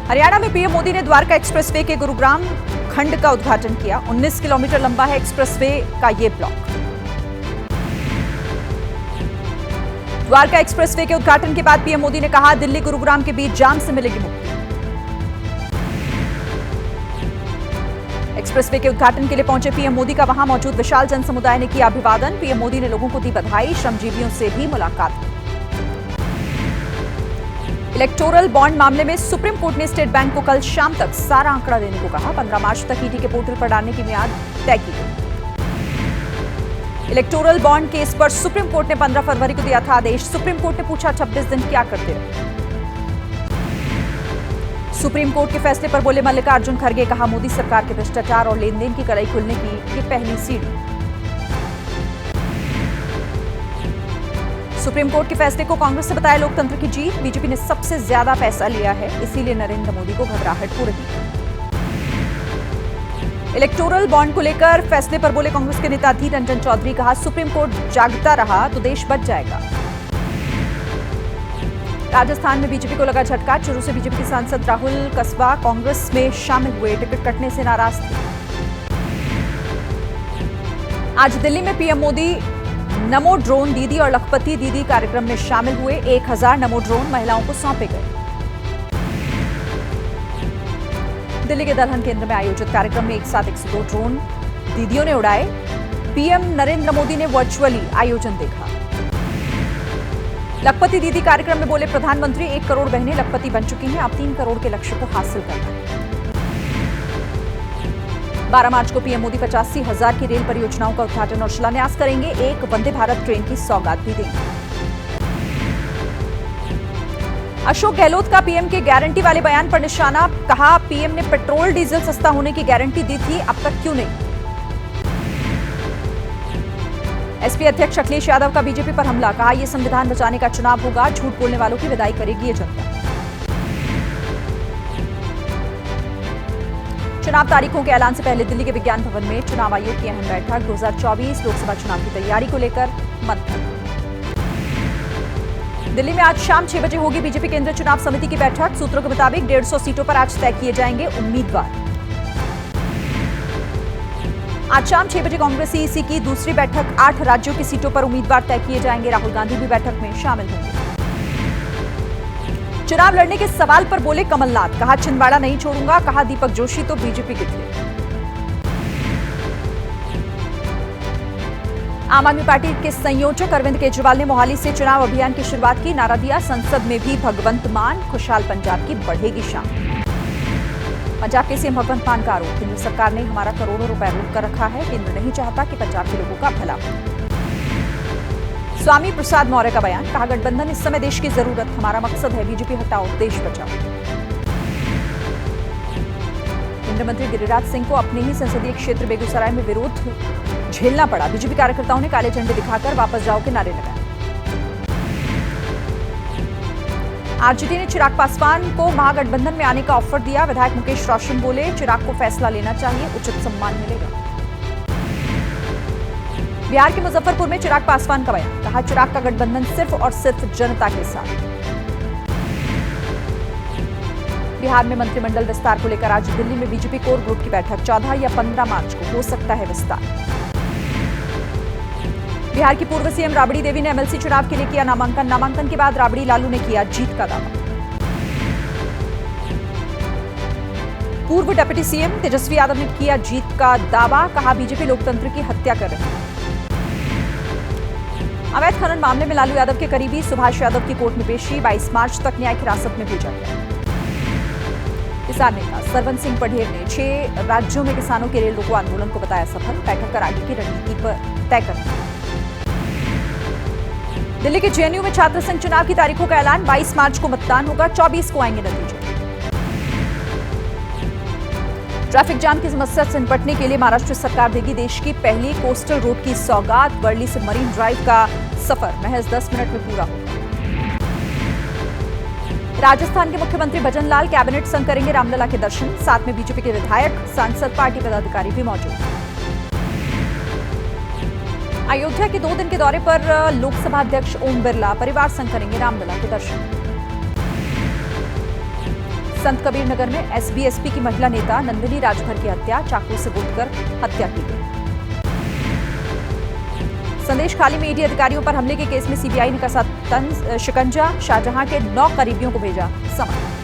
हरियाणा में पीएम मोदी ने द्वारका एक्सप्रेसवे के गुरुग्राम खंड का उद्घाटन किया। 19 किलोमीटर लंबा है एक्सप्रेसवे का ये ब्लॉक। द्वारका एक्सप्रेसवे के उद्घाटन के बाद पीएम मोदी ने कहा, दिल्ली गुरुग्राम के बीच जाम से मिलेगी मुक्ति। एक्सप्रेसवे के उद्घाटन के लिए पहुंचे पीएम मोदी का वहां मौजूद विशाल जन समुदाय ने किया अभिवादन। पीएम मोदी ने लोगों को दी बधाई, श्रमजीवियों से भी मुलाकात की। इलेक्टोरल बॉन्ड मामले में सुप्रीम कोर्ट ने स्टेट बैंक को कल शाम तक सारा आंकड़ा देने को कहा। 15 मार्च तक ईडी के पोर्टल पर डालने की मियाद तय की गई। इलेक्टोरल बॉन्ड केस पर सुप्रीम कोर्ट ने 15 फरवरी को दिया था आदेश। सुप्रीम कोर्ट ने पूछा, 26 दिन क्या करते रहे। सुप्रीम कोर्ट के फैसले पर बोले मल्लिकार्जुन खड़गे, कहा मोदी सरकार के भ्रष्टाचार और लेनदेन की कड़ाई खुलने की ये पहली सीढ़ी। सुप्रीम कोर्ट के फैसले को कांग्रेस ने बताया लोकतंत्र की जीत। बीजेपी ने सबसे ज्यादा पैसा लिया है, इसीलिए नरेंद्र मोदी को घबराहट हो रही है। इलेक्टोरल बॉन्ड को लेकर फैसले पर बोले कांग्रेस के नेता अधीर रंजन चौधरी, कहा सुप्रीम कोर्ट जागता रहा तो देश बच जाएगा। राजस्थान में बीजेपी को लगा झटका। चुरू से बीजेपी के सांसद राहुल कस्बा कांग्रेस में शामिल हुए, टिकट कटने से नाराज थे। आज दिल्ली में पीएम मोदी नमो ड्रोन दीदी और लखपति दीदी कार्यक्रम में शामिल हुए। 1000 नमो ड्रोन महिलाओं को सौंपे गए। दिल्ली के दलहन केंद्र में आयोजित कार्यक्रम में एक साथ 102 ड्रोन दीदियों ने उड़ाए। पीएम नरेंद्र मोदी ने वर्चुअली आयोजन देखा। लखपति दीदी कार्यक्रम में बोले प्रधानमंत्री, 1 करोड़ बहनें लखपति बन चुकी हैं, अब 3 करोड़ के लक्ष्य को हासिल करना है। 12 मार्च को पीएम मोदी 85,000 की रेल परियोजनाओं का उद्घाटन और शिलान्यास करेंगे। एक वंदे भारत ट्रेन की सौगात भी देंगे। अशोक गहलोत का पीएम के गारंटी वाले बयान पर निशाना, कहा पीएम ने पेट्रोल डीजल सस्ता होने की गारंटी दी थी, अब तक क्यों नहीं। एसपी अध्यक्ष अखिलेश यादव का बीजेपी पर हमला, कहा यह संविधान बचाने का चुनाव होगा, झूठ बोलने वालों की विदाई करेगी ये जनता। चुनाव तारीखों के ऐलान से पहले दिल्ली के विज्ञान भवन में चुनाव आयोग की अहम बैठक। 2024 लोकसभा चुनाव की तैयारी को लेकर मंथन। दिल्ली में आज शाम 6 बजे होगी बीजेपी केंद्रीय चुनाव समिति की बैठक। सूत्रों के मुताबिक 150 सीटों पर आज तय किए जाएंगे उम्मीदवार। आज शाम 6 बजे कांग्रेस सीईसी की दूसरी बैठक। 8 राज्यों की सीटों पर उम्मीदवार तय किए जाएंगे। राहुल गांधी भी बैठक में शामिल होंगे। चुनाव लड़ने के सवाल पर बोले कमलनाथ, कहा छिंदवाड़ा नहीं छोड़ूंगा, कहा दीपक जोशी तो बीजेपी के थे। आम आदमी पार्टी के संयोजक अरविंद केजरीवाल ने मोहाली से चुनाव अभियान की शुरुआत की। नारा दिया, संसद में भी भगवंत मान, खुशहाल पंजाब की बढ़ेगी शान। पंजाब के सीएम भगवंत मान का आरोप, केंद्र सरकार ने हमारा करोड़ों रुपए रोक कर रखा है, केंद्र नहीं चाहता कि पंजाब के लोगों का भला हो। स्वामी प्रसाद मौर्य का बयान, कहा गठबंधन इस समय देश की जरूरत, हमारा मकसद है बीजेपी हटाओ देश बचाओ। केंद्रीय मंत्री गिरिराज सिंह को अपने ही संसदीय क्षेत्र बेगूसराय में विरोध झेलना पड़ा। बीजेपी कार्यकर्ताओं ने काले झंडे दिखाकर वापस जाओ के नारे लगाए। आरजेडी ने चिराग पासवान को महागठबंधन में आने का ऑफर दिया। विधायक मुकेश रोशन बोले, चिराग को फैसला लेना चाहिए, उचित सम्मान मिलेगा। बिहार के मुजफ्फरपुर में चिराग पासवान का बयान, कहा चिराग का गठबंधन सिर्फ और सिर्फ जनता के साथ। बिहार में मंत्रिमंडल विस्तार को लेकर आज दिल्ली में बीजेपी कोर ग्रुप की बैठक। 14 या 15 मार्च को हो सकता है विस्तार। बिहार की पूर्व सीएम राबड़ी देवी ने एमएलसी चुनाव के लिए किया नामांकन। नामांकन के बाद राबड़ी लालू ने किया जीत का दावा। पूर्व डिप्टी सीएम तेजस्वी यादव ने किया जीत का दावा, कहा बीजेपी लोकतंत्र की हत्या कर रही है। अवैध खनन मामले में लालू यादव के करीबी सुभाष यादव की कोर्ट में पेशी। 22 मार्च तक न्यायिक हिरासत में भेजा गया। किसान नेता सरवन सिंह पढ़ेर ने 6 राज्यों में किसानों के रेल रोको आंदोलन को बताया सफल। बैठक कर आगे की रणनीति पर तय करना। दिल्ली के जेएनयू में छात्र संघ चुनाव की तारीखों का ऐलान। 22 मार्च को मतदान होगा, 24 को आएंगे नतीजे। ट्रैफिक जाम की समस्या से निपटने के लिए महाराष्ट्र सरकार देगी देश की पहली कोस्टल रोड की सौगात। वर्ली से मरीन ड्राइव का सफर महज 10 मिनट में पूरा होगा। राजस्थान के मुख्यमंत्री भजन लाल कैबिनेट संग करेंगे रामलला के दर्शन। साथ में बीजेपी के विधायक, सांसद, पार्टी पदाधिकारी भी मौजूद। अयोध्या के 2 दिन के दौरे पर लोकसभा अध्यक्ष ओम बिरला परिवार संग करेंगे रामलला के दर्शन। संत कबीर नगर में एसबीएसपी की महिला नेता नंदिनी राजभर की हत्या, चाकू से गोदकर हत्या की गई। संदेश खाली में ईडी अधिकारियों पर हमले के केस में सीबीआई ने कसा शिकंजा, शाहजहां के 9 करीबियों को भेजा समन।